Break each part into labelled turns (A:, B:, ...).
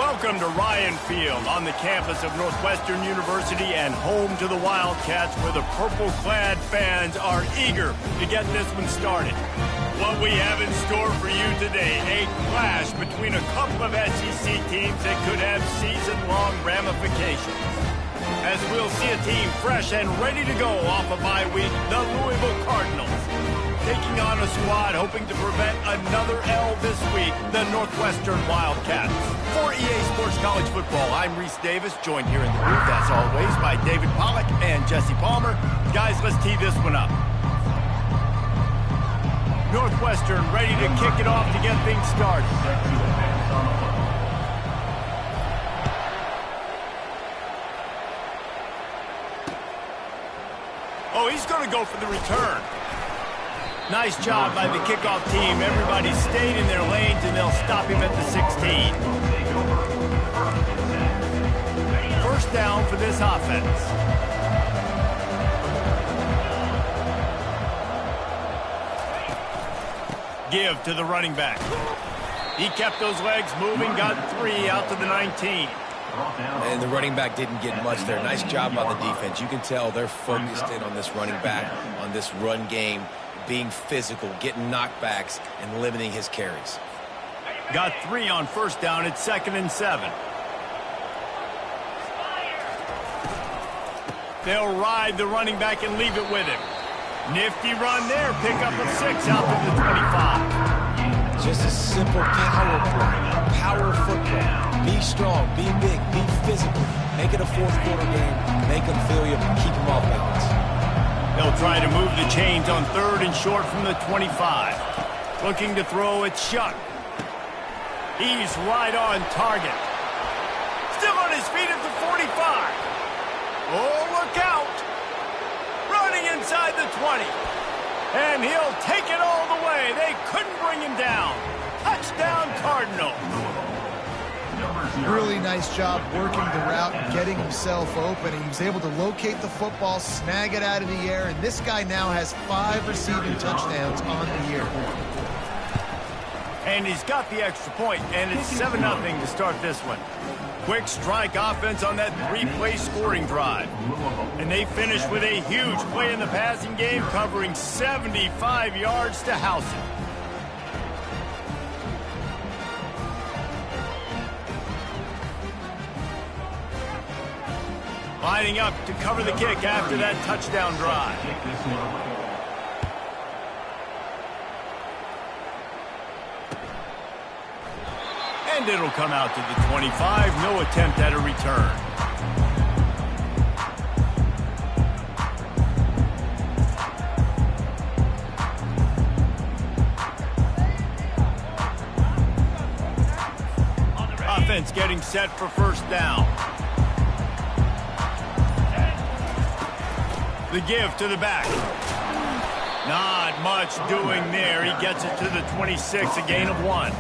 A: Welcome to Ryan Field on the campus of Northwestern University and home to the Wildcats, where the purple-clad fans are eager to get this one started. What we have in store for you today, a clash between a couple of SEC teams that could have season-long ramifications. As we'll see a team fresh and ready to go off a bye week, the Louisville Cardinals. Taking on a squad hoping to prevent another L this week, the Northwestern Wildcats. For EA Sports College Football, I'm Reese Davis, joined here in the booth, as always, by David Pollack and Jesse Palmer. Guys, let's tee this one up. Northwestern ready to kick it off to get things started. Oh, he's going to go for the return. Nice job by the kickoff team. Everybody stayed in their lanes, and they'll stop him at the 16. First down for this offense. Give to the running back. He kept those legs moving, got 3 out to the 19.
B: And the running back didn't get much there. Nice job by the defense. You can tell they're focused in on this running back, on this run game, being physical, getting knockbacks, and limiting his carries.
A: Got 3 on first down at 2nd and 7. They'll ride the running back and leave it with him. Nifty run there, pick up of 6 out to the 25.
B: Just a simple power play, power football. Be strong, be big, be physical. Make it a fourth quarter game. Make them feel you, keep them off balance.
A: They'll try to move the chains on 3rd and short from the 25. Looking to throw it, Shuck. He's right on target. Still on his feet at the 45. Oh, look out. Running inside the 20. And he'll take it all the way. They couldn't bring him down. Touchdown, Cardinal.
C: Really nice job working the route and getting himself open. He was able to locate the football, snag it out of the air, and this guy now has 5 receiving touchdowns on the year.
A: And he's got the extra point, and it's 7-0 to start this one. Quick strike offense on that 3-play scoring drive. And they finish with a huge play in the passing game, covering 75 yards to house it. Lining up to cover the kick after that touchdown drive. And it'll come out to the 25. No attempt at a return. Offense getting set for first down. The give to the back. Not much doing there. He gets it to the 26, a gain of 1.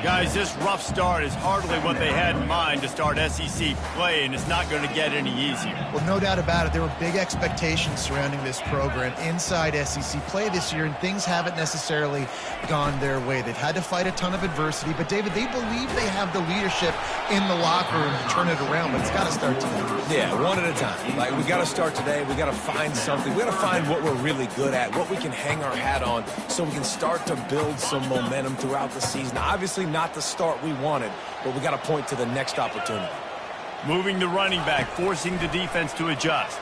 A: Guys, this rough start is hardly what they had in mind to start SEC play, and it's not going to get any easier.
C: Well, no doubt about it. There were big expectations surrounding this program inside SEC play this year, and things haven't necessarily gone their way. They've had to fight a ton of adversity, but, David, they believe they have the leadership in the locker room to turn it around, but it's got to start today.
B: Yeah, one at a time. Like, we got to start today. We got to find something. We got to find what we're really good at, what we can hang our hat on, so we can start to build some momentum throughout the season. Obviously not the start we wanted, but we got to point to the next opportunity.
A: Moving the running back, forcing the defense to adjust.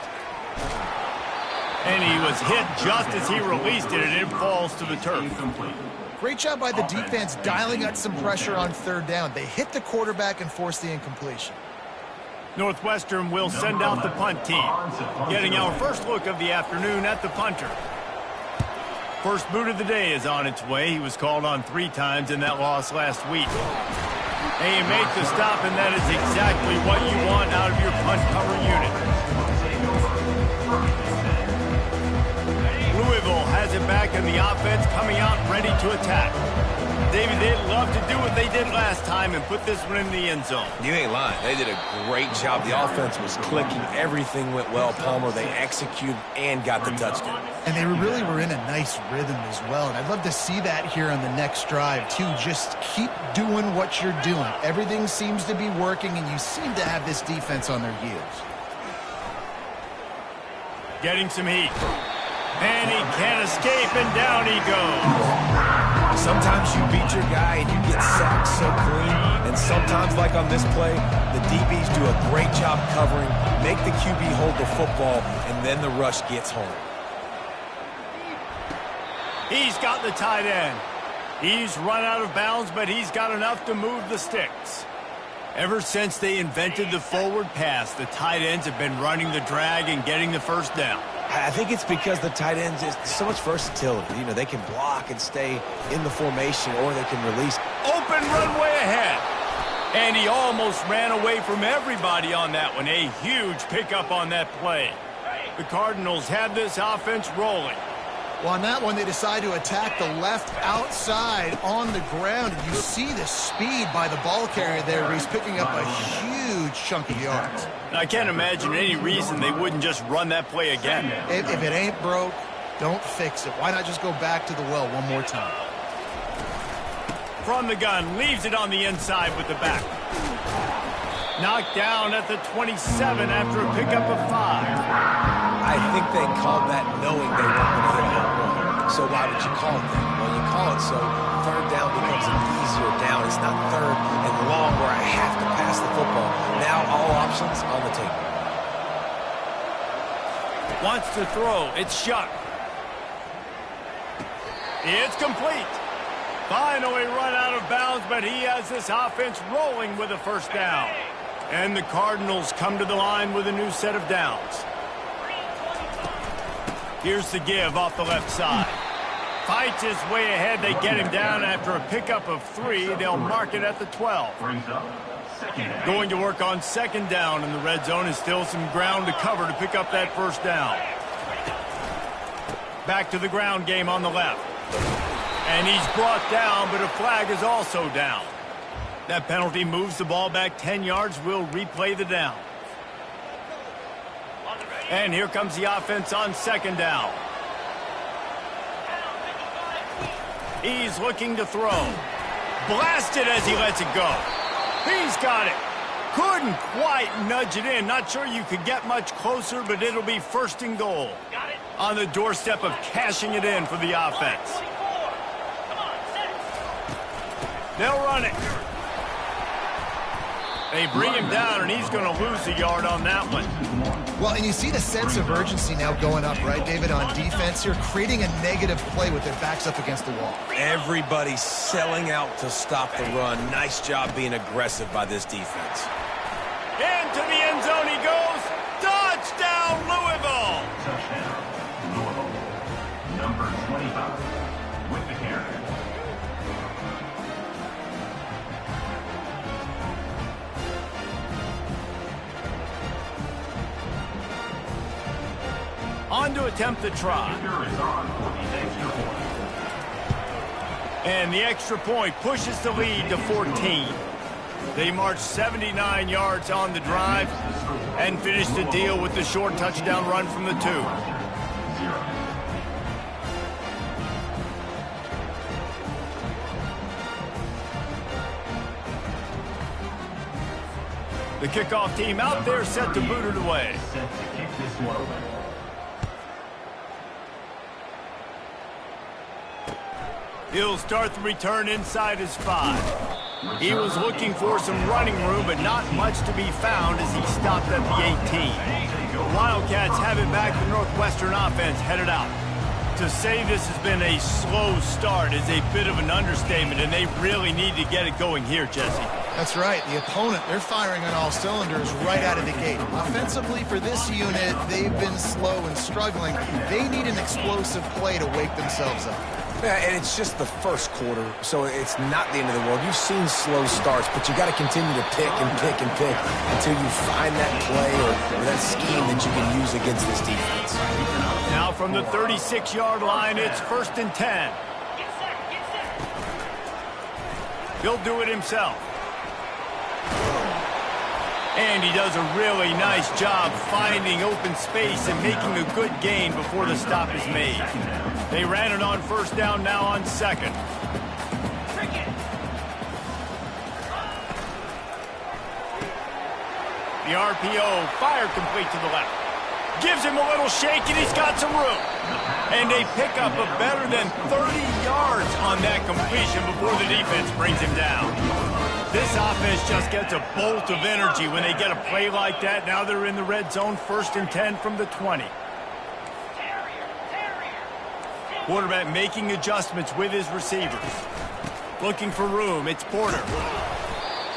A: And he was hit just as he released it, and it falls to the turf.
C: Great job by the defense dialing out some pressure on 3rd down. They hit the quarterback and forced the incompletion.
A: Northwestern will send out the punt team. Getting our first look of the afternoon at the punter. First boot of the day is on its way. He was called on 3 times in that loss last week. And you make the stop, and that is exactly what you want out of your punt cover unit. Louisville has it back, and the offense coming out ready to attack. David, they'd love to do what they did last time and put this one in the end zone.
B: You ain't lying. They did a great job. The offense was clicking. Everything went well, Palmer. They executed and got the touchdown.
C: And they really were in a nice rhythm as well. And I'd love to see that here on the next drive, too. Just keep doing what you're doing. Everything seems to be working, and you seem to have this defense on their heels.
A: Getting some heat. And he can't escape, and down he goes.
B: Sometimes you beat your guy and you get sacked so clean. And sometimes, like on this play, the DBs do a great job covering, make the QB hold the football, and then the rush gets home.
A: He's got the tight end. He's run out of bounds, but he's got enough to move the sticks. Ever since they invented the forward pass, the tight ends have been running the drag and getting the first down.
B: I think it's because the tight ends is so much versatility. You know, they can block and stay in the formation, or they can release.
A: Open runway ahead. And he almost ran away from everybody on that one. A huge pickup on that play. The Cardinals have this offense rolling.
C: Well, on that one, they decide to attack the left outside on the ground. And you see the speed by the ball carrier there, where he's picking up a huge chunk of yards.
A: I can't imagine any reason they wouldn't just run that play again.
C: If it ain't broke, don't fix it. Why not just go back to the well one more time?
A: From the gun, leaves it on the inside with the back. Knocked down at the 27 after a pickup of 5.
B: I think they called that knowing they weren't going to hit a home run. So why would you call it that? Well, you call it so third down becomes an easier down. It's not third and long where I have to pass the football. Now all options on the table.
A: Wants to throw. It's shot. It's complete. Finally run out of bounds, but he has this offense rolling with a first down. And the Cardinals come to the line with a new set of downs. Here's the give off the left side. Fights his way ahead. They get him down after a pickup of 3. They'll mark it at the 12. Going to work on second down in the red zone, and still some ground to cover to pick up that first down. Back to the ground game on the left. And he's brought down, but a flag is also down. That penalty moves the ball back 10 yards. We'll replay the down. And here comes the offense on second down. He's looking to throw. Blasted as he lets it go. He's got it. Couldn't quite nudge it in. Not sure you could get much closer, but it'll be first and goal. On the doorstep of cashing it in for the offense. They'll run it. They bring him down, and he's going to lose a yard on that one.
C: Well, and you see the sense of urgency now going up, right, David, on defense here, creating a negative play with their backs up against the wall.
B: Everybody's selling out to stop the run. Nice job being aggressive by this defense.
A: Into the end zone he goes. Touchdown, Louisville.
D: Touchdown, Louisville. Number 25 with the carry.
A: On to attempt the try. And the extra point pushes the lead to 14. They march 79 yards on the drive and finish the deal with the short touchdown run from the 2. The kickoff team out there set to boot it away.
D: Set to kick this one away.
A: He'll start the return inside his 5. He was looking for some running room, but not much to be found as he stopped at the 18. The Wildcats have it back. The Northwestern offense headed out. To say this has been a slow start is a bit of an understatement, and they really need to get it going here, Jesse.
C: That's right. The opponent, they're firing on all cylinders right out of the gate. Offensively for this unit, they've been slow and struggling. They need an explosive play to wake themselves up.
B: Yeah, and it's just the first quarter, so it's not the end of the world. You've seen slow starts, but you got to continue to pick and pick and pick until you find that play or that scheme that you can use against this defense.
A: Now from the 36-yard line, it's 1st and 10. He'll do it himself. And he does a really nice job finding open space and making a good gain before the stop is made. They ran it on first down, now on second. The RPO, fire complete to the left. Gives him a little shake, and he's got some room. And they pick up a better than 30 yards on that completion before the defense brings him down. This offense just gets a bolt of energy when they get a play like that. Now they're in the red zone, 1st and 10 from the 20. Quarterback making adjustments with his receivers. Looking for room, it's Porter.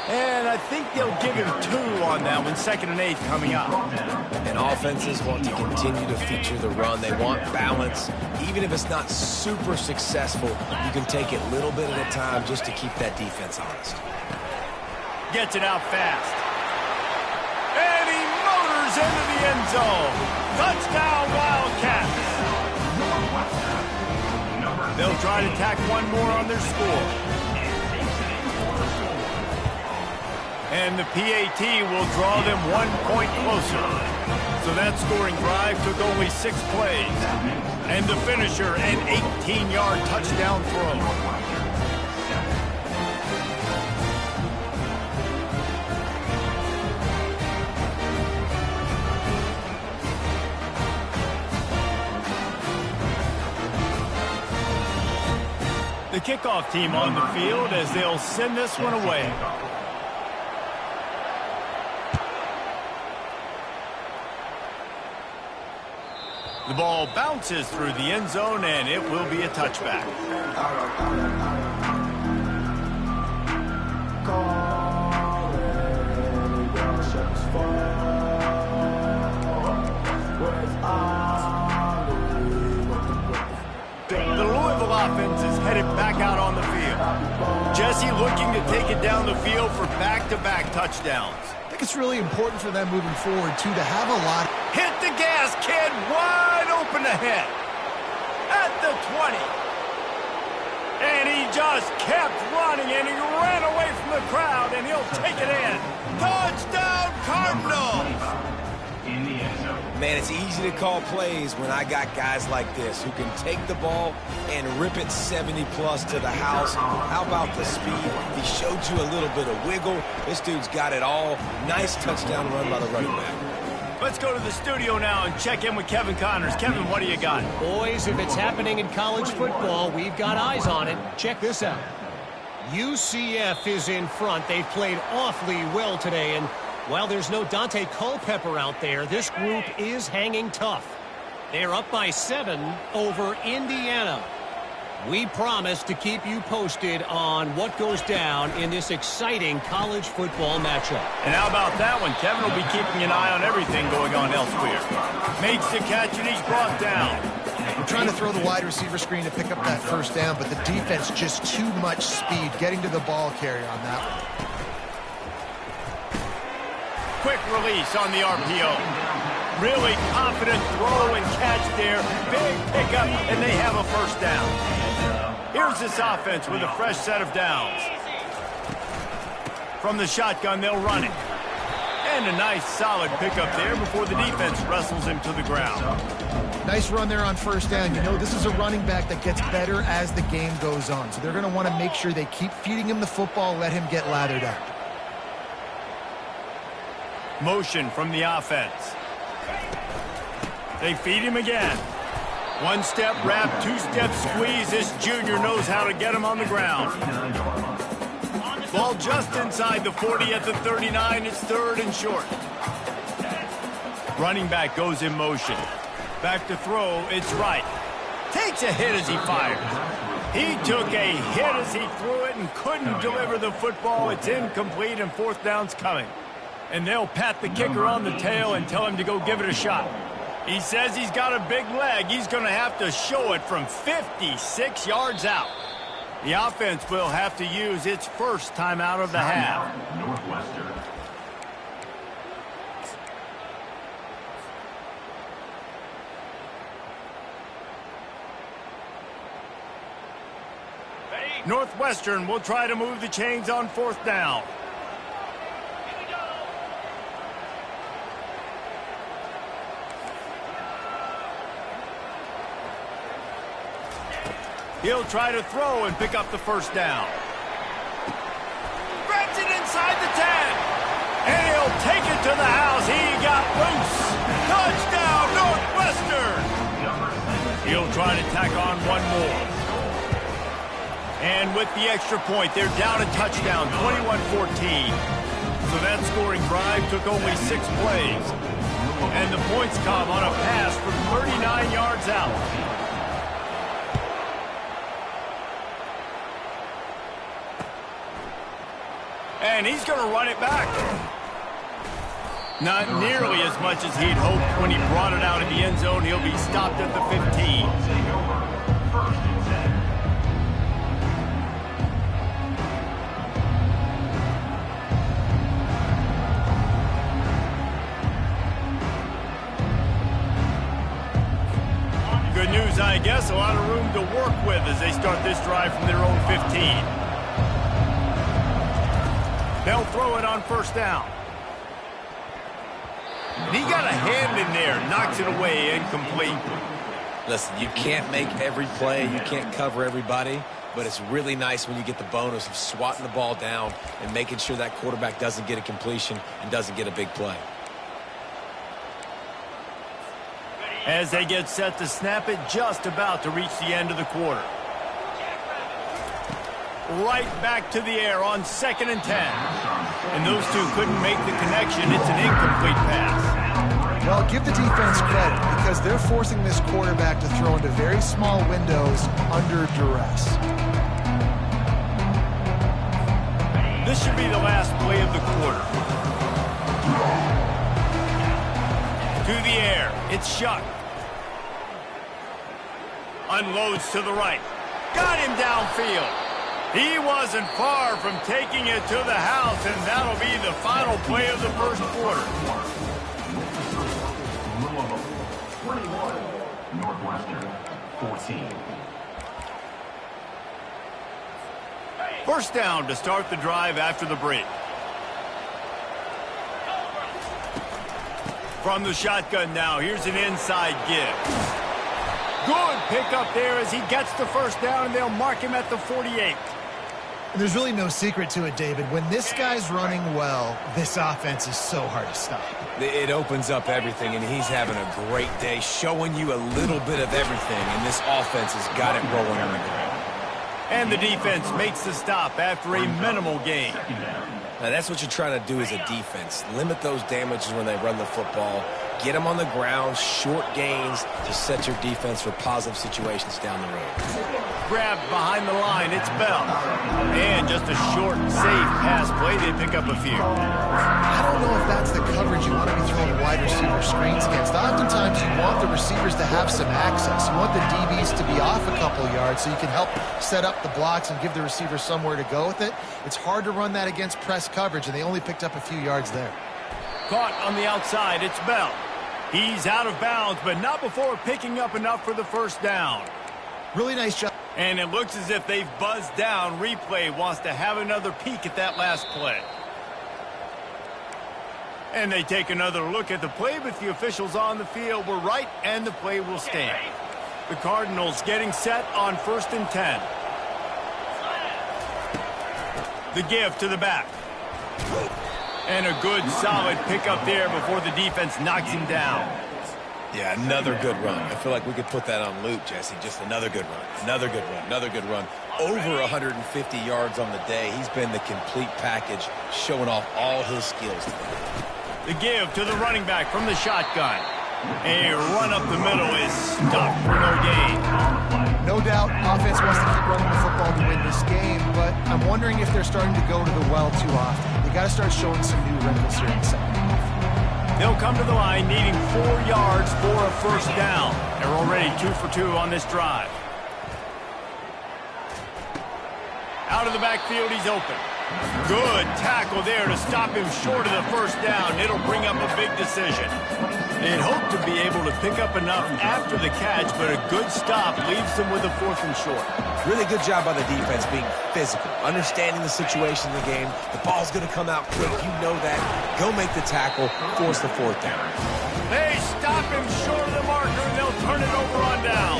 A: And I think they'll give him 2 on that one, 2nd and 8 coming up.
B: And offenses want to continue to feature the run. They want balance. Even if it's not super successful, you can take it little bit at a time just to keep that defense honest.
A: Gets it out fast. And he motors into the end zone. Touchdown, Wildcats. They'll try to tack one more on their score. And the PAT will draw them 1 point closer. So that scoring drive took only 6 plays. And the finisher, an 18-yard touchdown throw. The kickoff team on the field as they'll send this one away. The ball bounces through the end zone, and it will be a touchback. The Louisville offense is headed back out on the field. Jesse looking to take it down the field for back-to-back touchdowns.
C: I think it's really important for them moving forward, too, to have a lot.
A: Hit the gas, kid. Wide open ahead. At the 20. And he just kept running, and he ran away from the crowd, and he'll take it in. Touchdown, Cardinals!
D: In the end zone.
B: Man, it's easy to call plays when I got guys like this who can take the ball and rip it 70-plus to the house. How about the speed? He showed you a little bit of wiggle. This dude's got it all. Nice touchdown run by the running back.
A: Let's go to the studio now and check in with Kevin Connors. Kevin, what do you got?
E: Boys, if it's happening in college football, we've got eyes on it. Check this out. UCF is in front. They've played awfully well today, and while there's no Dante Culpepper out there, this group is hanging tough. They're up by 7 over Indiana. We promise to keep you posted on what goes down in this exciting college football matchup.
A: And how about that one? Kevin will be keeping an eye on everything going on elsewhere. Makes the catch, and he's brought down.
C: We're trying to throw the wide receiver screen to pick up that first down, but the defense just too much speed getting to the ball carrier on that one.
A: Quick release on the RPO. Really confident throw and catch there. Big pickup, and they have a first down. Here's this offense with a fresh set of downs. From the shotgun, they'll run it. And a nice, solid pickup there before the defense wrestles him to the ground.
C: Nice run there on first down. You know, this is a running back that gets better as the game goes on. So they're going to want to make sure they keep feeding him the football, let him get lathered up.
A: Motion from the offense. They feed him again. 1-step wrap, 2-step squeeze. This junior knows how to get him on the ground. Ball just inside the 40 at the 39. It's 3rd and short. Running back goes in motion. Back to throw. It's right. Takes a hit as he fires. He took a hit as he threw it and couldn't deliver the football. It's incomplete, and 4th down's coming. And they'll pat the kicker on the tail and tell him to go give it a shot. He says he's got a big leg. He's going to have to show it from 56 yards out. The offense will have to use its first timeout of the half.
D: Northwestern.
A: Northwestern will try to move the chains on 4th down. He'll try to throw and pick up the 1st down. Grabs it inside the 10. And he'll take it to the house. He got loose. Touchdown, Northwestern. He'll try to tack on one more. And with the extra point, they're down a touchdown, 21-14. So that scoring drive took only 6 plays. And the points come on a pass from 39 yards out. And he's going to run it back. Not nearly as much as he'd hoped when he brought it out of the end zone. He'll be stopped at the 15. Good news, I guess. A lot of room to work with as they start this drive from their own 15. They'll throw it on 1st down. And he got a hand in there, knocks it away, incomplete.
B: Listen, you can't make every play, you can't cover everybody, but it's really nice when you get the bonus of swatting the ball down and making sure that quarterback doesn't get a completion and doesn't get a big play.
A: As they get set to snap it, just about to reach the end of the quarter. Right back to the air on 2nd and 10. And those two couldn't make the connection. It's an incomplete pass.
C: Well, give the defense credit because they're forcing this quarterback to throw into very small windows under duress.
A: This should be the last play of the quarter. To the air. It's Shuck. Unloads to the right. Got him downfield. He wasn't far from taking it to the house, and that'll be the final play of the 1st quarter.
D: 21, Northwestern 14.
A: 1st down to start the drive after the break. From the shotgun now, here's an inside give. Good pickup there as he gets the 1st down, and they'll mark him at the 48.
C: There's really no secret to it, David. When this guy's running well, this offense is so hard to stop.
B: It opens up everything, and he's having a great day, showing you a little bit of everything, and this offense has got it rolling on the ground.
A: And the defense makes the stop after a minimal gain.
B: Now, that's what you're trying to do as a defense. Limit those damages when they run the football. Get them on the ground, short gains to set your defense for positive situations down the road.
A: Grabbed behind the line, it's Bell. And just a short, safe pass play, they pick up a few.
C: I don't know if that's the coverage you want to be throwing wide receiver screens against. Oftentimes you want the receivers to have some access. You want the DBs to be off a couple yards so you can help set up the blocks and give the receiver somewhere to go with it. It's hard to run that against press coverage, and they only picked up a few yards there.
A: Caught on the outside, it's Bell. He's out of bounds, but not before picking up enough for the 1st down.
C: Really nice job.
A: And it looks as if they've buzzed down. Replay wants to have another peek at that last play. And they take another look at the play, but the officials on the field were right, and the play will stand. The Cardinals getting set on 1st and 10. The give to the back. And a good, solid pickup there before the defense knocks him down.
B: Yeah, another good run. I feel like we could put that on loop, Jesse. Just another good run. Another good run. Another good run. Over 150 yards on the day. He's been the complete package, showing off all his skills today.
A: The give to the running back from the shotgun. A run up the middle is stopped for no gain.
C: No doubt, offense wants to keep running the football to win this game, but I'm wondering if they're starting to go to the well too often. They got to start showing some new wrinkles here in the second half.
A: They'll come to the line needing 4 yards for a 1st down. They're already 2 for 2 on this drive. Out of the backfield, he's open. Good tackle there to stop him short of the 1st down. It'll bring up a big decision. They'd hope to be able to pick up enough after the catch, but a good stop leaves them with a 4th and short.
B: Really good job by the defense being physical, understanding the situation in the game. The ball's going to come out quick. You know that. Go make the tackle, force the 4th down.
A: They stop him short of the marker, and they'll turn it over on down.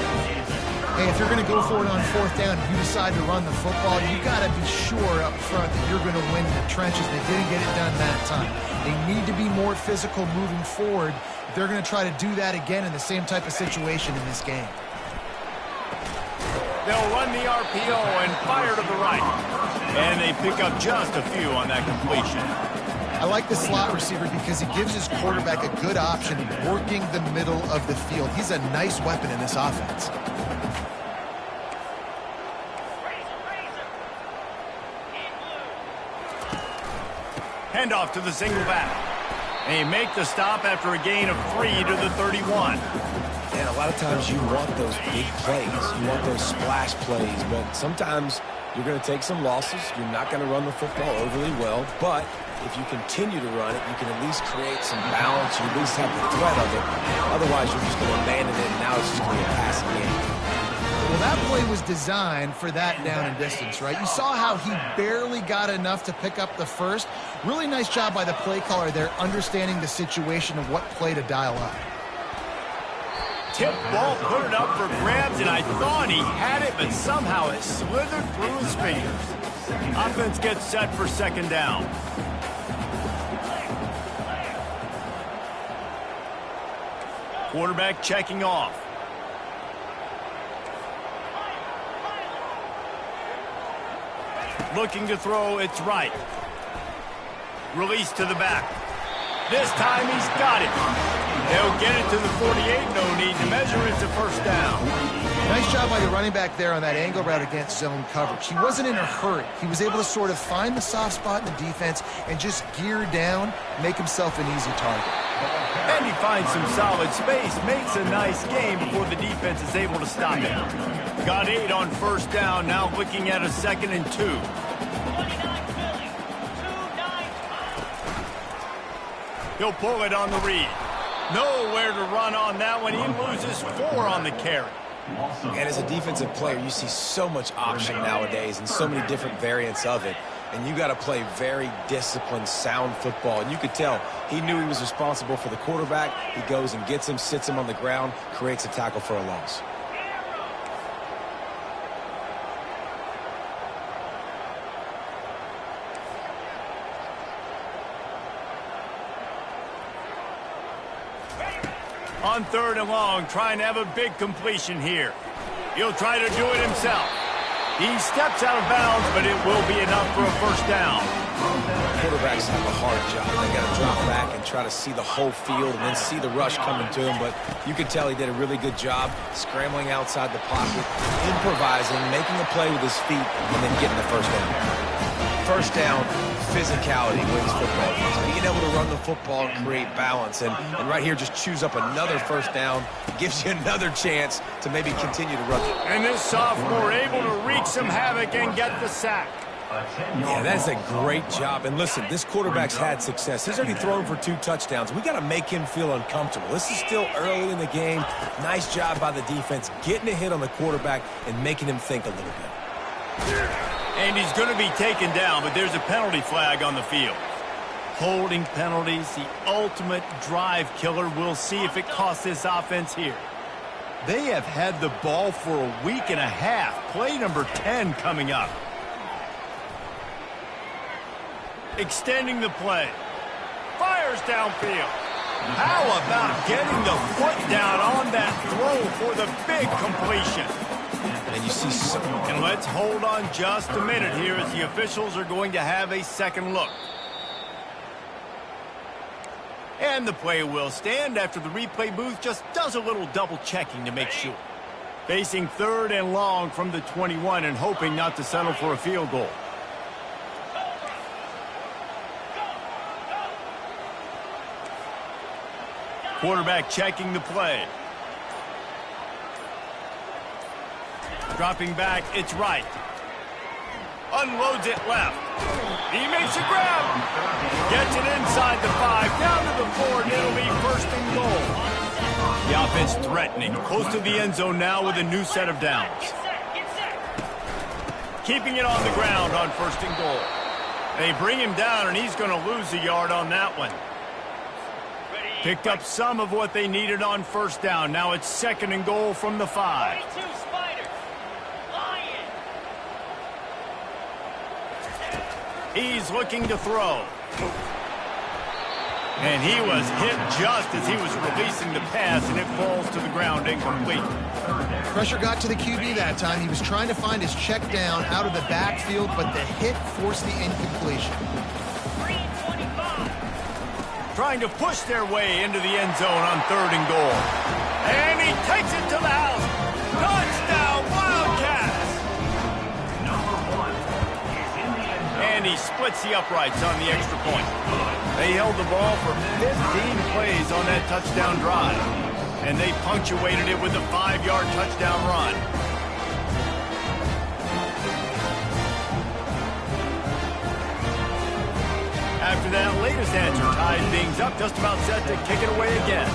C: Hey, if you're going to go for it on 4th down, if you decide to run the football, you got to be sure up front that you're going to win the trenches. They didn't get it done that time. They need to be more physical moving forward. They're going to try to do that again in the same type of situation in this game.
A: They'll run the RPO and fire to the right. And they pick up just a few on that completion.
C: I like the slot receiver because he gives his quarterback a good option working the middle of the field. He's a nice weapon in this offense.
A: Handoff to the single back. They make the stop after a gain of 3 to the 31.
B: And a lot of times you want those big plays. You want those splash plays. But sometimes you're going to take some losses. You're not going to run the football overly well. But if you continue to run it, you can at least create some balance. You at least have the threat of it. Otherwise, you're just going to abandon it, and now it's just going to be a passing game.
C: Well, that play was designed for that down and distance, right? You saw how he barely got enough to pick up the first. Really nice job by the play caller there, understanding the situation of what play to dial up.
A: Tip ball, put it up for grabs, and I thought he had it, but somehow it slithered through his fingers. Offense gets set for 2nd down. Quarterback checking off. Looking to throw, it's right. Release to the back. This time he's got it. They'll get it to the 48. No need to measure. It's a 1st down.
C: Nice job by the running back there on that angle route against zone coverage. He wasn't in a hurry. He was able to sort of find the soft spot in the defense and just gear down, make himself an easy target.
A: And he finds some solid space, makes a nice game before the defense is able to stop him. Got 8 on 1st down, now looking at a 2nd and 2. He'll pull it on the read. Nowhere to run on that one. He loses 4 on the carry.
B: And as a defensive player, you see so much option nowadays and so many different variants of it. And you got to play very disciplined, sound football. And you could tell he knew he was responsible for the quarterback. He goes and gets him, sits him on the ground, creates a tackle for a loss.
A: On 3rd and long, trying to have a big completion here. He'll try to do it himself. He steps out of bounds, but it will be enough for a 1st down.
B: Quarterbacks have a hard job. They got to drop back and try to see the whole field and then see the rush coming to him. But you can tell he did a really good job scrambling outside the pocket, improvising, making a play with his feet, and then getting the 1st down. 1st down, physicality wins football games. Being able to run the football and create balance. And right here, just choose up another 1st down. Gives you another chance to maybe continue to run.
A: And this sophomore able to wreak some havoc and get the sack.
B: Yeah, that's a great job. And listen, this quarterback's had success. He's already thrown for 2 touchdowns. We got to make him feel uncomfortable. This is still early in the game. Nice job by the defense, getting a hit on the quarterback and making him think a little bit.
A: And he's going to be taken down, but there's a penalty flag on the field. Holding penalties, the ultimate drive killer. We'll see if it costs this offense here. They have had the ball for a week and a half. Play number 10 coming up. Extending the play. Fires downfield. How about getting the foot down on that throw for the big completion?
B: And you see some.
A: And let's hold on just a minute here as the officials are going to have a second look. And the play will stand after the replay booth just does a little double checking to make sure. Facing 3rd and long from the 21 and hoping not to settle for a field goal. Quarterback checking the play. Dropping back, it's right. Unloads it left. He makes a grab. Gets it inside the 5, down to the 4, and it'll be first and goal. The offense threatening, close to the end zone now with a new set of downs. Keeping it on the ground on first and goal. They bring him down, and he's going to lose a yard on that one. Picked up some of what they needed on first down. Now it's second and goal from the 5. He's looking to throw. And he was hit just as he was releasing the pass, and it falls to the ground incomplete.
C: Pressure got to the QB that time. He was trying to find his check down out of the backfield, but the hit forced the incompletion.
A: Trying to push their way into the end zone on third and goal. And he takes it to the house. Touchdown, Wildcats! And he splits the uprights on the extra point. They held the ball for 15 plays on that touchdown drive. And they punctuated it with a 5-yard touchdown run. After that latest answer tied things up, just about set to kick it away again.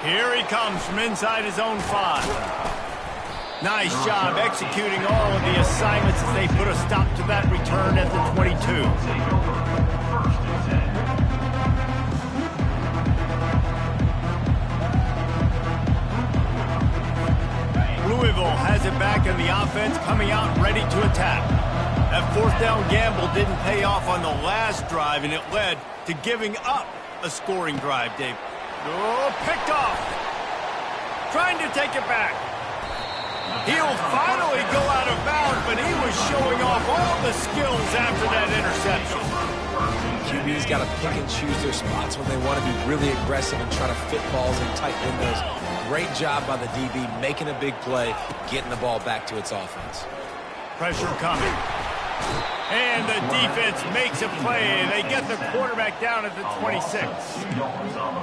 A: Here he comes from inside his own 5. Nice job executing all of the assignments as they put a stop to that return at the 22. Louisville has it back in the offense, coming out ready to attack. That fourth down gamble didn't pay off on the last drive, and it led to giving up a scoring drive, Dave. Oh, picked off. Trying to take it back. He'll finally go out of bounds, but he was showing off all the skills after that interception.
B: QB's got to pick and choose their spots when they want to be really aggressive and try to fit balls in tight windows. Great job by the DB, making a big play, getting the ball back to its offense.
A: Pressure coming. And the defense makes a play. They get the quarterback down at the 26.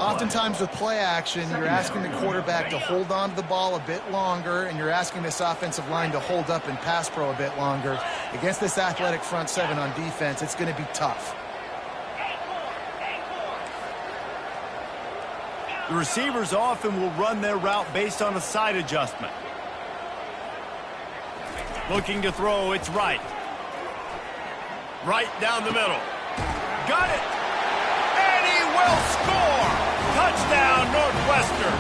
C: Oftentimes with play action, you're asking the quarterback to hold on to the ball a bit longer, and you're asking this offensive line to hold up and pass pro a bit longer. Against this athletic front 7 on defense, it's going to be tough.
A: The receivers often will run their route based on a side adjustment. Looking to throw, it's right. Right down the middle. Got it! And he will score! Touchdown, Northwestern!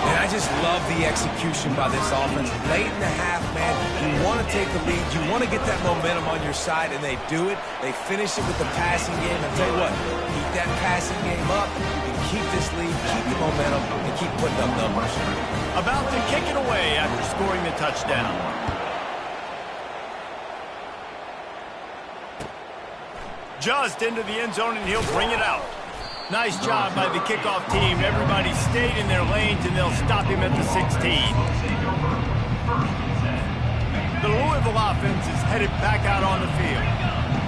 B: And I just love the execution by this offense. Late in the half, man, you want to take the lead. You want to get that momentum on your side, and they do it. They finish it with the passing game. And tell you what, keep that passing game up. You can keep this lead, keep the momentum, and keep putting up numbers.
A: About to kick it away after scoring the touchdown. Just into the end zone, and he'll bring it out. Nice job by the kickoff team. Everybody stayed in their lanes, and they'll stop him at the 16. The Louisville offense is headed back out on the field.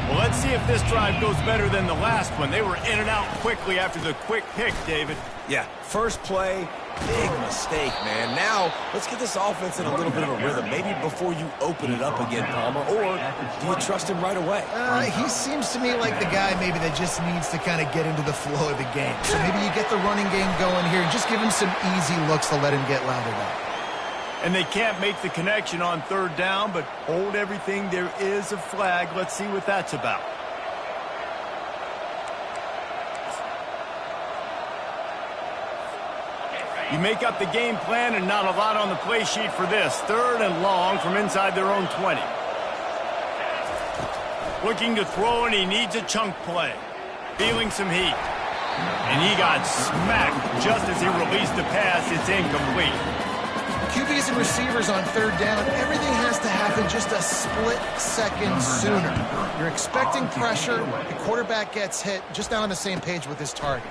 A: Well, let's see if this drive goes better than the last one. They were in and out quickly after the quick pick, David.
B: Yeah, first play, big mistake, man. Now, let's get this offense in a little bit of a rhythm. Maybe before you open it up again, Palmer, or do you trust him right away?
C: He seems to me like the guy maybe that just needs to kind of get into the flow of the game. So maybe you get the running game going here and just give him some easy looks to let him get lathered up.
A: And they can't make the connection on third down, but hold everything. There is a flag. Let's see what that's about. You make up the game plan, and not a lot on the play sheet for this. Third and long from inside their own 20. Looking to throw, and he needs a chunk play. Feeling some heat. And he got smacked just as he released the pass. It's incomplete.
C: QBs and receivers on third down, everything has to happen just a split second sooner. You're expecting pressure, the quarterback gets hit, just not on the same page with his target.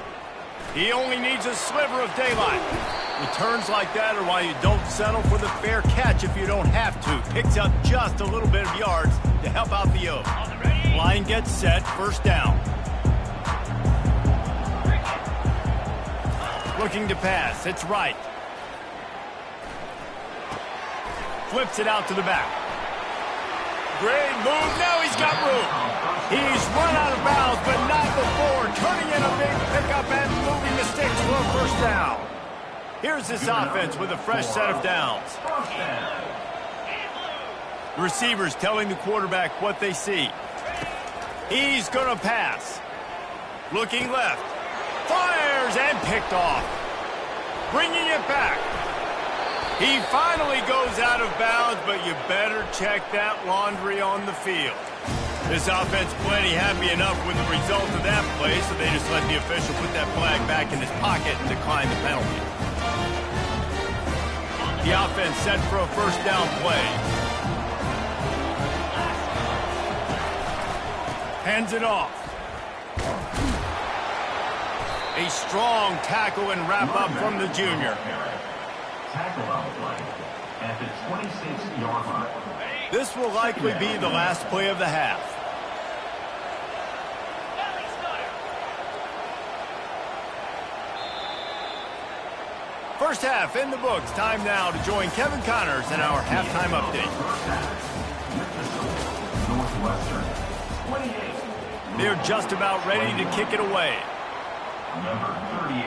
A: He only needs a sliver of daylight. Returns like that are why you don't settle for the fair catch if you don't have to. Picks up just a little bit of yards to help out the O. Line gets set, first down. Looking to pass. It's right. Flips it out to the back. Great move. Now he's got room. He's run out of bounds, but not before turning in a big pickup and moving the sticks for a first down. Here's this offense with a fresh set of downs. The receivers telling the quarterback what they see. He's going to pass. Looking left. Fires and picked off. Bringing it back. He finally goes out of bounds, but you better check that laundry on the field. This offense plenty happy enough with the result of that play, so they just let the official put that flag back in his pocket and decline the penalty. The offense set for a first down play. Hands it off. A strong tackle and wrap-up from the junior.
D: Tackle on the play at the 26-yard line.
A: This will likely be the last play of the half. First half in the books. Time now to join Kevin Connors in our halftime update.
D: Northwestern, 28.
A: They're just about ready to kick it away.
D: Number 38,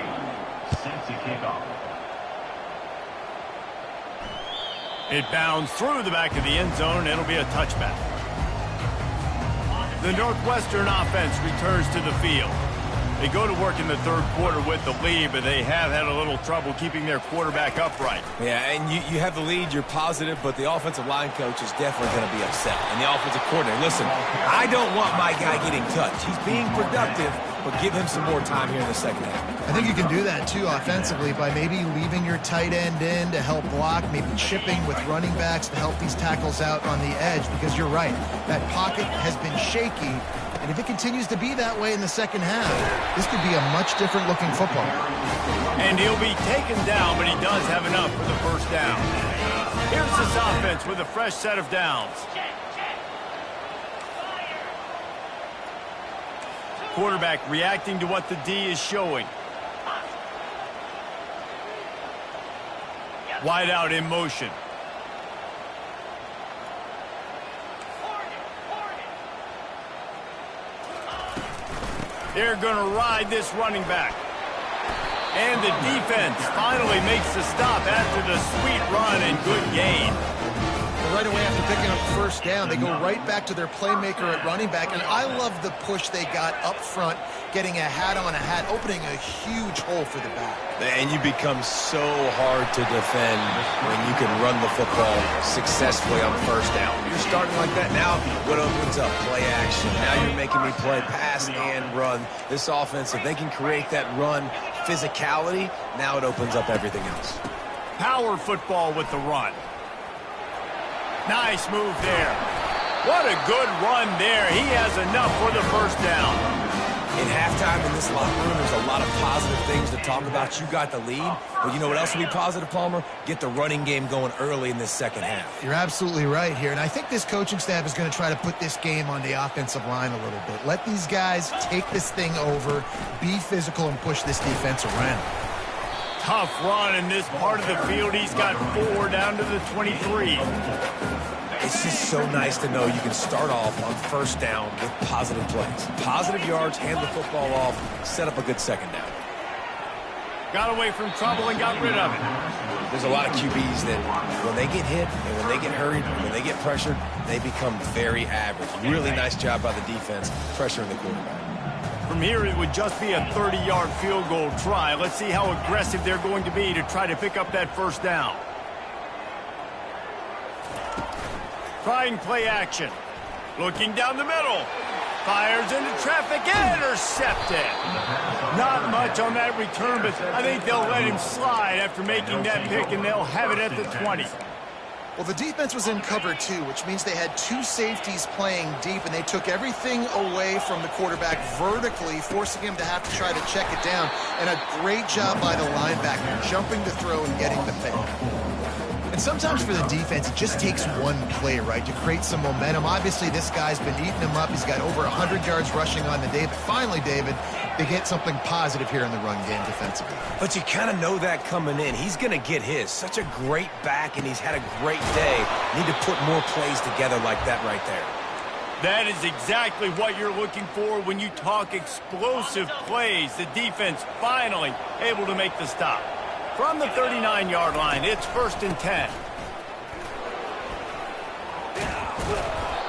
D: set to kick off.
A: It bounds through the back of the end zone, and it'll be a touchback. The Northwestern offense returns to the field. They go to work in the third quarter with the lead, but they have had a little trouble keeping their quarterback upright.
B: Yeah, and you have the lead, you're positive, but the offensive line coach is definitely going to be upset. And the offensive coordinator, listen, I don't want my guy getting touched. He's being productive, but give him some more time here in the second half.
C: I think you can do that, too, offensively, by maybe leaving your tight end in to help block, maybe chipping with running backs to help these tackles out on the edge, because you're right. That pocket has been shaky, and if it continues to be that way in the second half, this could be a much different-looking football.
A: And he'll be taken down, but he does have enough for the first down. Here's this offense with a fresh set of downs. Quarterback reacting to what the D is showing. Wide out in motion. They're going to ride this running back. And the defense finally makes the stop after the sweet run and good gain.
C: Right away after picking up the first down, they go right back to their playmaker at running back. And I love the push they got up front, getting a hat on a hat, opening a huge hole for the back.
B: And you become so hard to defend when you can run the football successfully on first down. You're starting like that now, what opens up? Play action. Now you're making me play pass and run. This offense, if they can create that run physicality, now it opens up everything else.
A: Power football with the run. Nice move there. What a good run there. He has enough for the first down.
B: In halftime in this locker room, there's a lot of positive things to talk about. You got the lead, but you know what else will be positive, Palmer? Get the running game going early in this second half.
C: You're absolutely right here, and I think this coaching staff is going to try to put this game on the offensive line a little bit. Let these guys take this thing over, be physical, and push this defense around.
A: Tough run in this part of the field. He's got 4 down to the 23.
B: It's just so nice to know you can start off on first down with positive plays. Positive yards, hand the football off, set up a good second down.
A: Got away from trouble and got rid of it.
B: There's a lot of QBs that when they get hit and when they get hurried and when they get pressured, they become very average. Really nice job by the defense pressuring the quarterback.
A: From here, it would just be a 30-yard field goal try. Let's see how aggressive they're going to be to try to pick up that first down. Trying play action. Looking down the middle. Fires into traffic. Intercepted. Not much on that return, but I think they'll let him slide after making that pick, and they'll have it at the 20.
C: Well, the defense was in cover 2, which means they had 2 safeties playing deep, and they took everything away from the quarterback vertically, forcing him to have to try to check it down. And a great job by the linebacker, jumping to throw and getting the pick. And sometimes for the defense, it just takes one play, right, to create some momentum. Obviously, this guy's been eating him up. He's got over 100 yards rushing on the day. But finally, David, they get something positive here in the run game defensively.
B: But you kind of know that coming in. He's going to get his. Such a great back, and he's had a great day. Need to put more plays together like that right there.
A: That is exactly what you're looking for when you talk explosive plays. The defense finally able to make the stop. From the 39-yard line, it's 1st and 10.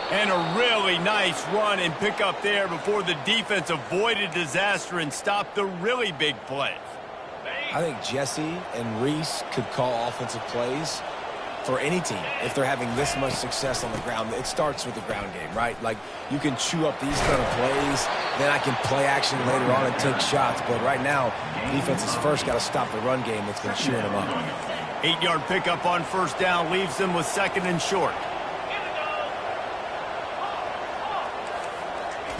A: And a really nice run and pick up there before the defense avoided disaster and stopped the really big play.
B: I think Jesse and Reese could call offensive plays for any team if they're having this much success on the ground. It starts with the ground game, right? Like, you can chew up these kind of plays, then I can play action later on and take shots. But right now, defense has first got to stop the run game that's been chewing them up.
A: 8-yard pickup on 1st down leaves them with 2nd and short.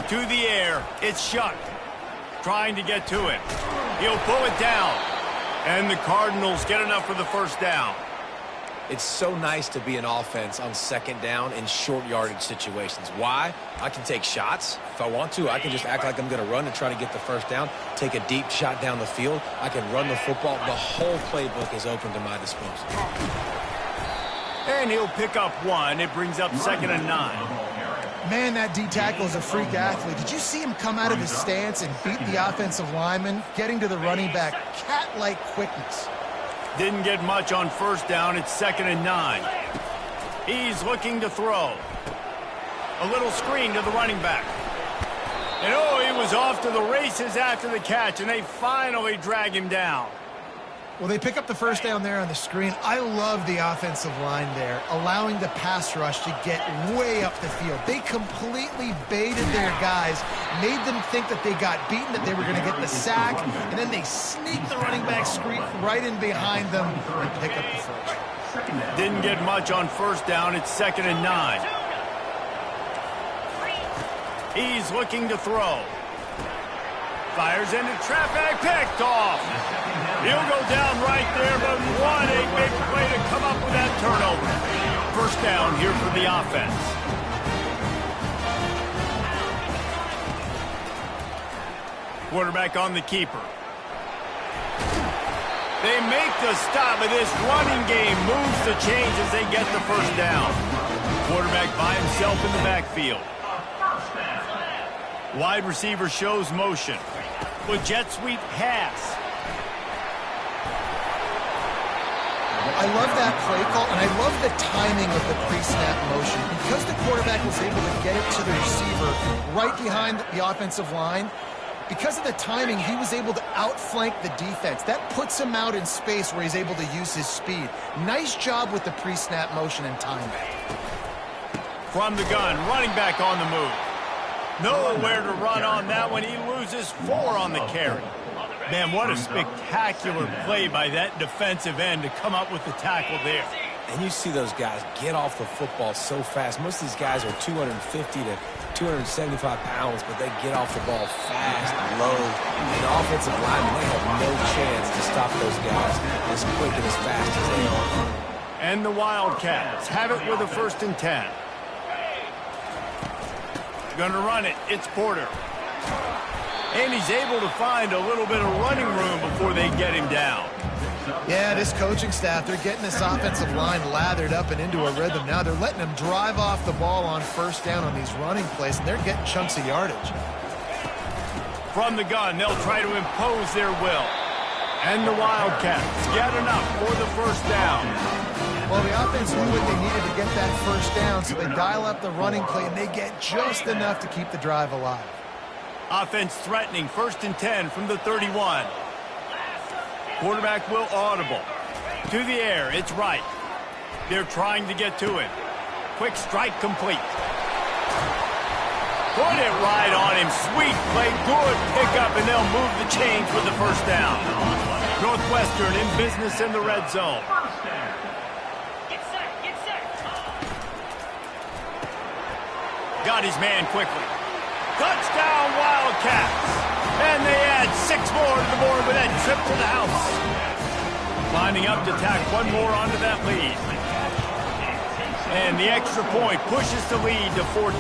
A: To the air, it's Shuck. Trying to get to it. He'll pull it down. And the Cardinals get enough for the 1st down.
B: It's so nice to be an offense on 2nd down in short yardage situations. Why? I can take shots. If I want to, I can just act like I'm going to run and try to get the 1st down, take a deep shot down the field. I can run the football. The whole playbook is open to my disposal.
A: And he'll pick up 1. It brings up 2nd and 9.
C: Man, that D-tackle is a freak athlete. Did you see him come out of his stance and beat the offensive lineman, getting to the running back? Cat-like quickness.
A: Didn't get much on 1st down. It's 2nd and 9. He's looking to throw. A little screen to the running back. And oh, he was off to the races after the catch, and they finally drag him down.
C: Well, they pick up the 1st down there on the screen. I love the offensive line there, allowing the pass rush to get way up the field. They completely baited their guys, made them think that they got beaten, that they were going to get the sack, and then they sneak the running back screen right in behind them and pick up the 1st.
A: Didn't get much on 1st down. It's 2nd and 9. He's looking to throw. Fires into traffic, picked off. He'll go down right there, but what a big play to come up with that turnover. 1st down here for the offense. Quarterback on the keeper. They make the stop, but this running game moves the chains as they get the 1st down. Quarterback by himself in the backfield. Wide receiver shows motion. With jet sweep pass.
C: I love that play call, and I love the timing of the pre-snap motion. Because the quarterback was able to get it to the receiver right behind the offensive line, because of the timing, he was able to outflank the defense. That puts him out in space where he's able to use his speed. Nice job with the pre-snap motion and timing.
A: From the gun, running back on the move. Nowhere to run on that one. He loses 4 on the carry. Man, what a spectacular play by that defensive end to come up with the tackle there.
B: And you see those guys get off the football so fast. Most of these guys are 250 to 275 pounds, but they get off the ball fast, low. And the offensive linemen, they have no chance to stop those guys as quick and as fast as they are.
A: And the Wildcats have it with a 1st and 10. Going to run it. It's Porter. And he's able to find a little bit of running room before they get him down.
C: Yeah, this coaching staff, they're getting this offensive line lathered up and into a rhythm now. They're letting them drive off the ball on 1st down on these running plays, and they're getting chunks of yardage.
A: From the gun, they'll try to impose their will. And the Wildcats get enough for the 1st down.
C: Well, the offense knew what they needed to get that 1st down, so they dial up the running play, and they get just enough to keep the drive alive.
A: Offense threatening, 1st and 10 from the 31. Quarterback will audible. To the air, it's right. They're trying to get to it. Quick strike complete. Put it right on him. Sweet play, good pickup, and they'll move the chains with the 1st down. Northwestern in business in the red zone. Got his man quickly. Touchdown, Wildcats. And they add 6 more to the board with that trip to the house. Lining up to tack 1 more onto that lead. And the extra point pushes the lead to 14.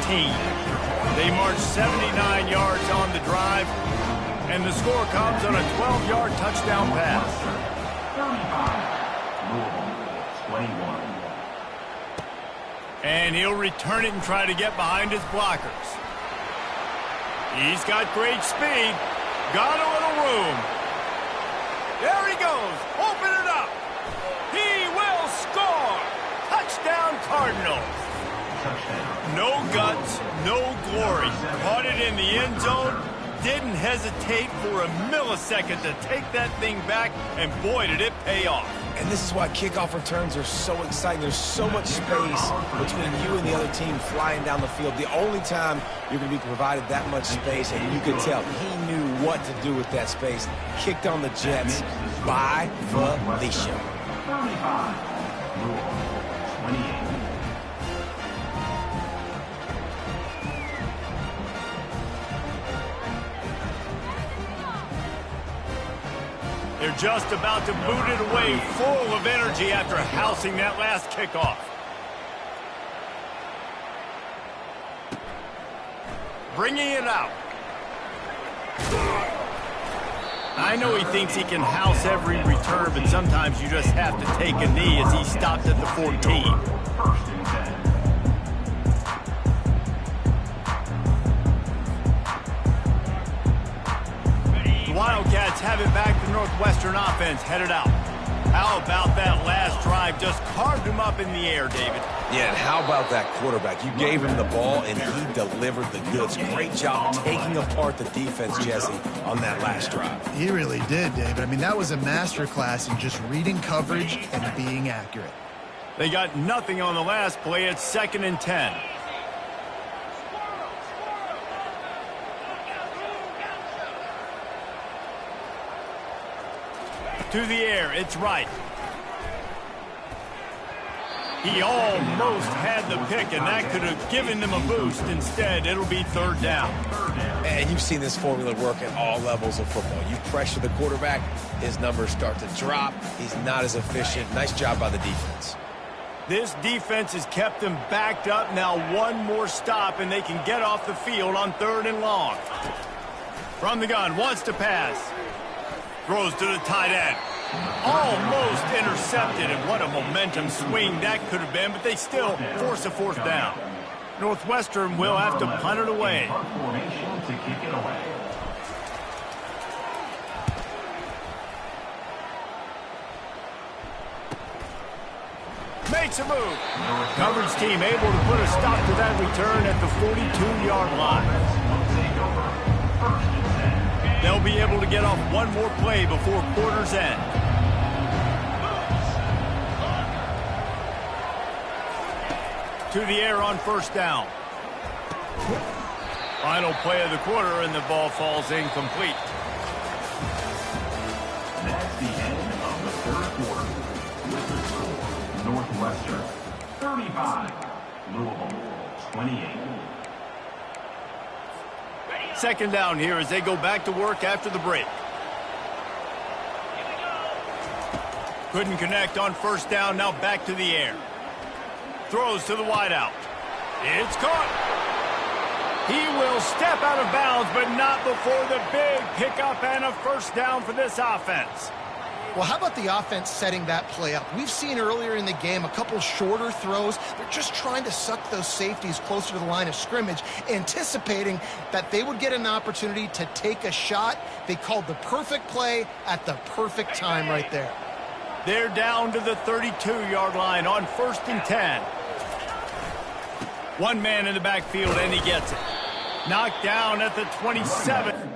A: They march 79 yards on the drive, and the score comes on a 12-yard touchdown pass.
D: 21.
A: And he'll return it and try to get behind his blockers. He's got great speed. Got a little room. There he goes. Open it up. He will score. Touchdown Cardinals. No guts, no glory. Caught it in the end zone. Didn't hesitate for a millisecond to take that thing back, and boy, did it pay off.
B: And this is why kickoff returns are so exciting. There's so much space between you and the other team flying down the field. The only time you're going to be provided that much space, and you could tell he knew what to do with that space. Kicked on the Jets by Felicia.
D: 35. Louisville, 28.
A: They're just about to boot it away, full of energy after housing that last kickoff. Bringing it out. I know he thinks he can house every return, but sometimes you just have to take a knee as he stopped at the 14.
D: First and 10.
A: Wildcats have it back to Northwestern offense, headed out. How about that last drive? Just carved him up in the air, David.
B: Yeah, and how about that quarterback? You gave him the ball, and he delivered the goods. Great job taking apart the defense, Jesse, on that last drive.
C: He really did, David. I mean, that was a masterclass in just reading coverage and being accurate.
A: They got nothing on the last play. It's 2nd and 10. To the air, it's right. He almost had the pick, and that could have given them a boost. Instead, it'll be 3rd down.
B: And you've seen this formula work at all levels of football. You pressure the quarterback, his numbers start to drop. He's not as efficient. Nice job by the defense.
A: This defense has kept them backed up. Now one more stop, and they can get off the field on 3rd and long. From the gun, wants to pass. Throws to the tight end. Almost intercepted, and what a momentum swing that could have been, but they still force a 4th down. Northwestern will have to punt it away.
D: Formation to kick it away.
A: Makes a move. Coverage team able to put a stop to that return at the 42-yard line. They'll be able to get off one more play before quarter's end. To the air on 1st down. Final play of the quarter, and the ball falls incomplete.
D: That's the end of the 3rd quarter. With the score, Northwestern 35, Louisville 28.
A: 2nd down here as they go back to work after the break. Couldn't connect on 1st down, now back to the air. Throws to the wideout. It's caught. He will step out of bounds, but not before the big pickup and a 1st down for this offense.
C: Well, how about the offense setting that play up? We've seen earlier in the game a couple shorter throws. They're just trying to suck those safeties closer to the line of scrimmage, anticipating that they would get an opportunity to take a shot. They called the perfect play at the perfect time right there.
A: They're down to the 32-yard line on 1st and 10. One man in the backfield, and he gets it. Knocked down at the 27.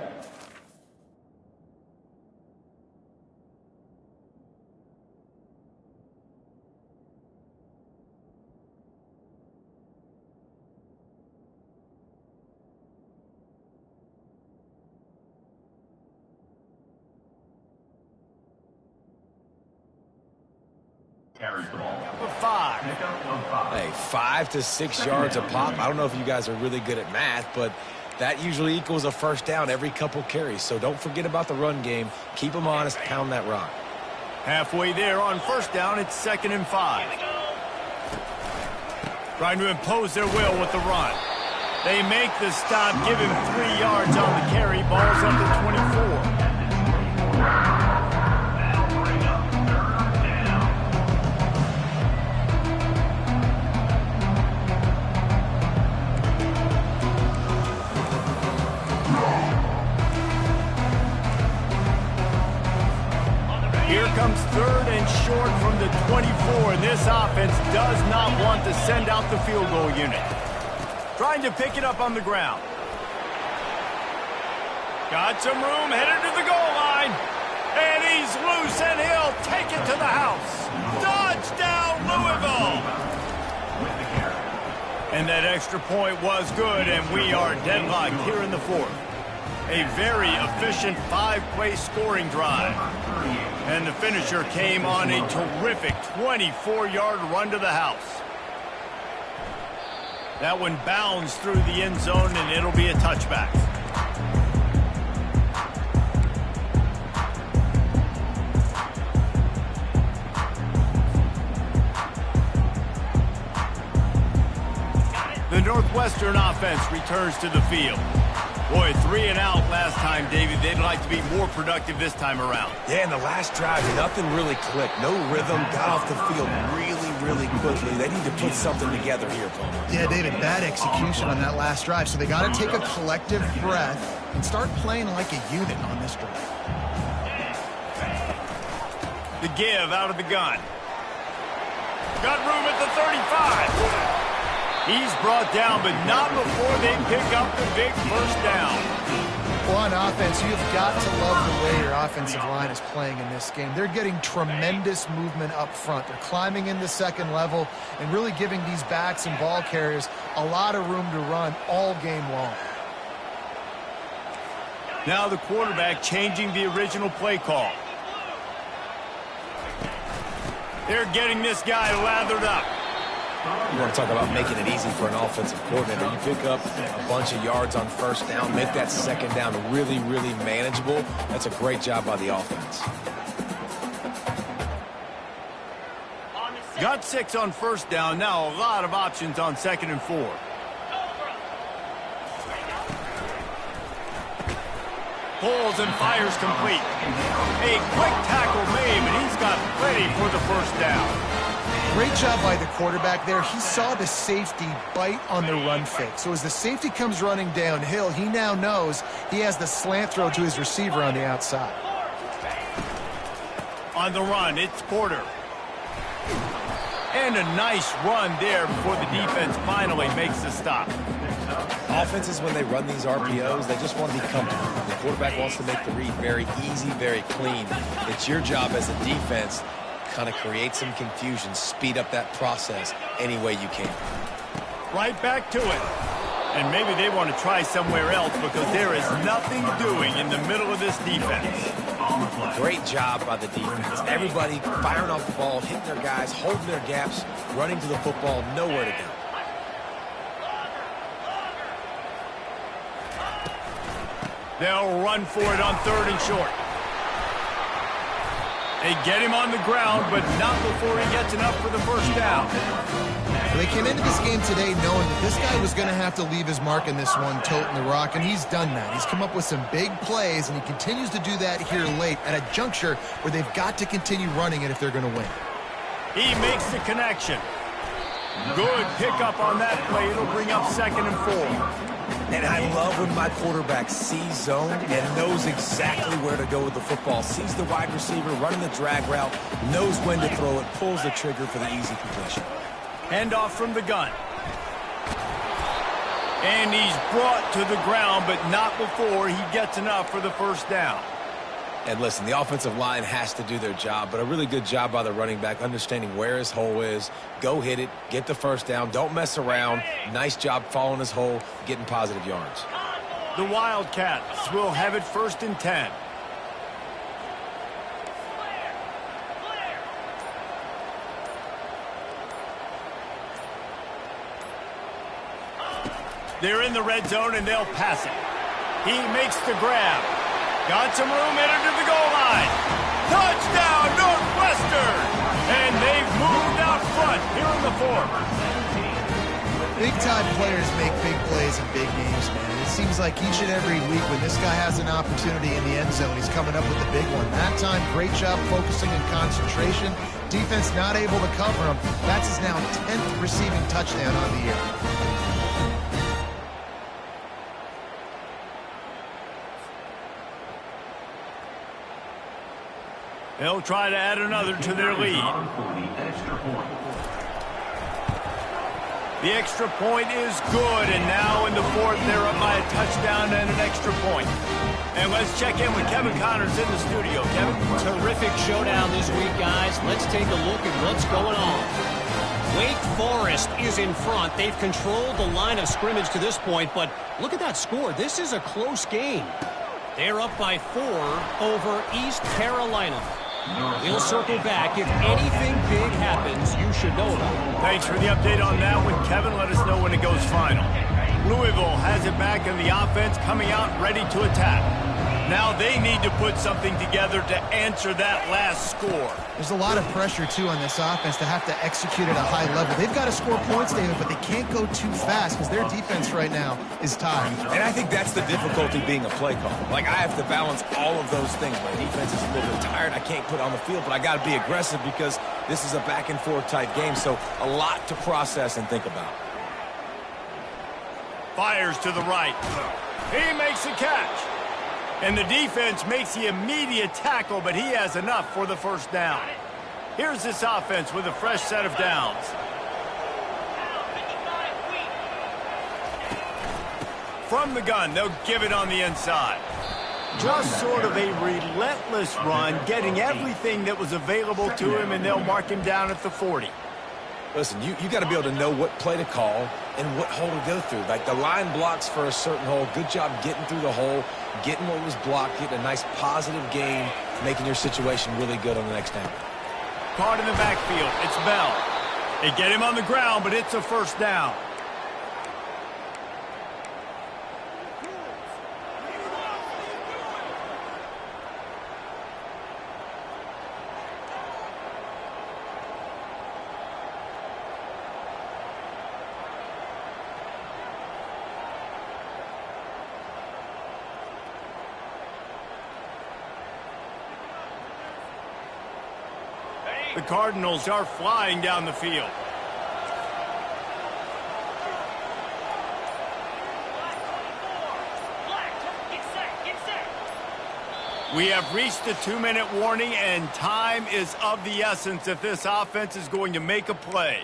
D: Carries the ball.
A: 5.
B: Hey, 5 to 6 yards a pop. I don't know if you guys are really good at math, but that usually equals a 1st down every couple carries. So don't forget about the run game. Keep them honest. Pound that rock.
A: Halfway there on 1st down, it's 2nd and 5. Trying to impose their will with the run. They make the stop, give him 3 yards on the carry. Ball's up to 24. Here comes 3rd and short from the 24, and this offense does not want to send out the field goal unit. Trying to pick it up on the ground. Got some room, headed to the goal line. And he's loose, and he'll take it to the house. Touchdown, Louisville! And that extra point was good, and we are deadlocked here in the 4th. A very efficient 5-play scoring drive. And the finisher came on a terrific 24-yard run to the house. That one bounds through the end zone, and it'll be a touchback. The Northwestern offense returns to the field. Boy, 3 and out last time, David. They'd like to be more productive this time around.
B: Yeah, in the last drive, nothing really clicked. No rhythm, got off the field really quickly. They need to put something together here, Palmer.
C: Yeah, David, bad execution on that last drive. So they got to take a collective breath and start playing like a unit on this drive.
A: The give out of the gun. Got room at the 35. He's brought down, but not before they pick up the big first down.
C: Well, on offense, you've got to love the way your offensive line is playing in this game. They're getting tremendous movement up front. They're climbing in the second level and really giving these backs and ball carriers a lot of room to run all game long.
A: Now the quarterback changing the original play call. They're getting this guy lathered up.
B: You want to talk about making it easy for an offensive coordinator. You pick up a bunch of yards on first down, make that second down really manageable. That's a great job by the offense.
A: Got 6 on first down. Now a lot of options on 2nd and 4. Pulls and fires complete. A quick tackle made, and he's got plenty for the first down.
C: Great job by the quarterback there. He saw the safety bite on the run fake. So as the safety comes running downhill, he now knows he has the slant throw to his receiver on the outside.
A: On the run, it's Porter. And a nice run there before the defense finally makes the stop.
B: Offenses, when they run these RPOs, they just want to be comfortable. The quarterback wants to make the read very easy, very clean. It's your job as a defense kind of create some confusion, speed up that process any way you can.
A: Right back to it. And maybe they want to try somewhere else because there is nothing doing in the middle of this defense.
B: Great job by the defense. Everybody firing off the ball, hitting their guys, holding their gaps, running to the football, nowhere to go.
A: They'll run for it on 3rd and short. They get him on the ground, but not before he gets enough for the first down.
C: They came into this game today knowing that this guy was going to have to leave his mark in this one, toting the rock, and he's done that. He's come up with some big plays, and he continues to do that here late at a juncture where they've got to continue running it if they're going to win.
A: He makes the connection. Good pickup on that play. It'll bring up 2nd and 4.
B: And I love when my quarterback sees zone and knows exactly where to go with the football. Sees the wide receiver running the drag route, knows when to throw it, pulls the trigger for the easy completion.
A: Handoff from the gun. And he's brought to the ground, but not before he gets enough for the first down.
B: And listen, the offensive line has to do their job, but a really good job by the running back understanding where his hole is. Go hit it, get the first down, don't mess around. Nice job following his hole, getting positive yards.
A: The Wildcats will have it 1st and 10. They're in the red zone, and they'll pass it. He makes the grab. Got some room, headed to the goal line. Touchdown, Northwestern! And they've moved out front here in the 4th.
C: Big-time players make big plays in big games, man. It seems like each and every week when this guy has an opportunity in the end zone, he's coming up with the big one. That time, great job focusing and concentration. Defense not able to cover him. That's his now 10th receiving touchdown on the year.
A: They'll try to add another to their lead. The extra point is good, and now in the fourth, they're up by a touchdown and an extra point. And let's check in with Kevin Connors in the studio. Kevin?
E: Terrific showdown this week, guys. Let's take a look at what's going on. Wake Forest is in front. They've controlled the line of scrimmage to this point, but look at that score. This is a close game. They're up by 4 over East Carolina. We'll circle back. If anything big happens, you should know about it.
A: Thanks for the update on that one, Kevin. Let us know when it goes final. Louisville has it back in the offense, coming out ready to attack. Now they need to put something together to answer that last score.
C: There's a lot of pressure, too, on this offense to have to execute at a high level. They've got to score points, David, but they can't go too fast because their defense right now is tired.
B: And I think that's the difficulty being a play caller. Like, I have to balance all of those things. My defense is a little bit tired. I can't put on the field, but I got to be aggressive because this is a back-and-forth type game, so a lot to process and think about.
A: Fires to the right. He makes a catch. And the defense makes the immediate tackle, but he has enough for the first down. Here's this offense with a fresh set of downs. From the gun, they'll give it on the inside. Just sort of a relentless run, getting everything that was available to him, and they'll mark him down at the 40.
B: Listen, you got to be able to know what play to call and what hole to go through. Like, the line blocks for a certain hole. Good job getting through the hole, getting what was blocked, getting a nice positive gain, making your situation really good on the next down.
A: Caught in the backfield. It's Bell. They get him on the ground, but it's a first down. The Cardinals are flying down the field. We have reached the 2-minute warning, and time is of the essence if this offense is going to make a play.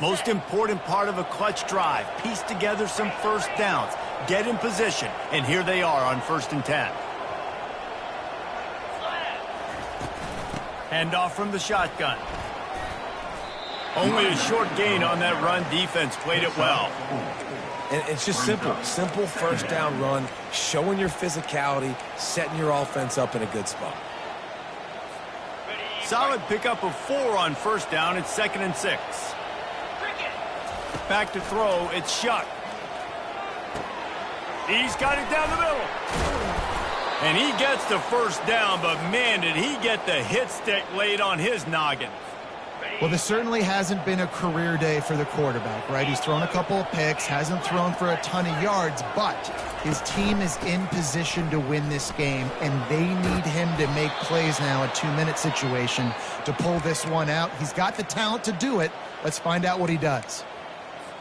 A: Most important part of a clutch drive, piece together some first downs, get in position, and here they are on 1st and 10. Handoff from the shotgun. Only a short gain on that run. Defense played it well.
B: And it's just simple. Simple first down run, showing your physicality, setting your offense up in a good spot.
A: Solid pickup of 4 on 1st down. It's 2nd and 6. Back to throw. It's Shuck. He's got it down the middle. And he gets the first down, but man, did he get the hit stick laid on his noggin.
C: Well, this certainly hasn't been a career day for the quarterback, right? He's thrown a couple of picks, hasn't thrown for a ton of yards, but his team is in position to win this game, and they need him to make plays now, a 2-minute situation, to pull this one out. He's got the talent to do it. Let's find out what he does.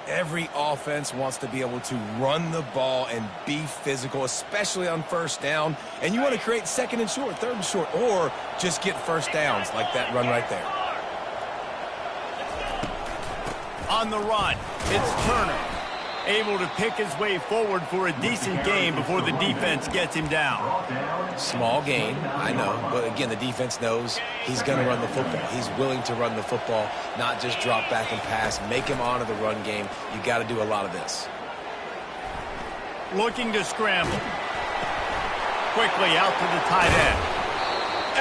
B: Every offense wants to be able to run the ball and be physical, especially on 1st down. And you want to create 2nd and short, 3rd and short, or just get first downs like that run right there.
A: On the run, it's Turner. Able to pick his way forward for a decent gain before the defense gets him down.
B: Small gain, I know, but again, the defense knows he's going to run the football. He's willing to run the football, not just drop back and pass, make him honor the run game. You got to do a lot of this.
A: Looking to scramble. Quickly out to the tight end.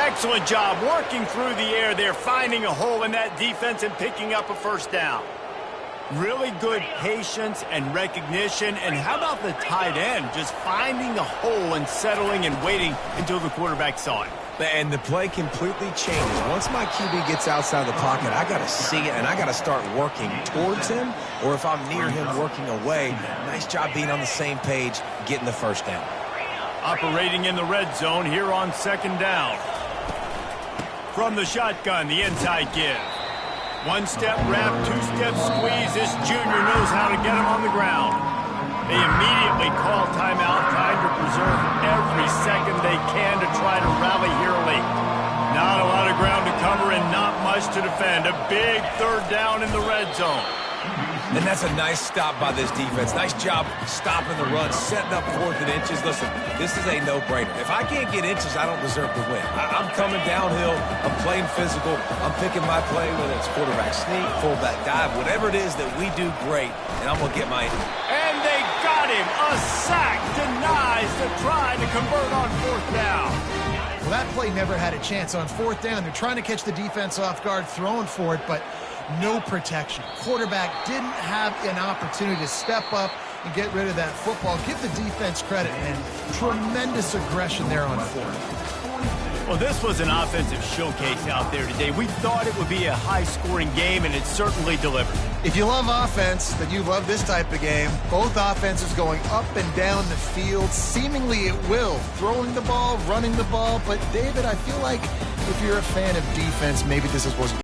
A: Excellent job working through the air there, finding a hole in that defense and picking up a first down. Really good patience and recognition. And how about the tight end just finding a hole and settling and waiting until the quarterback saw it?
B: And the play completely changes. Once my QB gets outside the pocket, I got to see it, and I got to start working towards him, or if I'm near him working away, nice job being on the same page, getting the first down.
A: Operating in the red zone here on second down. From the shotgun, the inside give. One-step wrap, two-step squeeze. This junior knows how to get him on the ground. They immediately call timeout, trying to preserve every second they can to try to rally here late. Not a lot of ground to cover and not much to defend. A big third down in the red zone.
B: And that's a nice stop by this defense. Nice job stopping the run, setting up 4th and inches. Listen, this is a no-brainer. If I can't get inches, I don't deserve to win. I'm coming downhill. I'm playing physical. I'm picking my play, whether it's quarterback sneak, fullback dive, whatever it is that we do great, and I'm going to get my...
A: And they got him. A sack denies the try to convert on 4th down.
C: Well, that play never had a chance. On 4th down, they're trying to catch the defense off guard, throwing for it, but no protection. Quarterback didn't have an opportunity to step up and get rid of that football. Give the defense credit, man. Tremendous aggression there on 4th.
A: Well, this was an offensive showcase out there today. We thought it would be a high-scoring game, and it certainly delivered.
C: If you love offense, then you love this type of game. Both offenses going up and down the field, seemingly at will. Throwing the ball, running the ball. But, David, I feel like if you're a fan of defense, maybe this is what's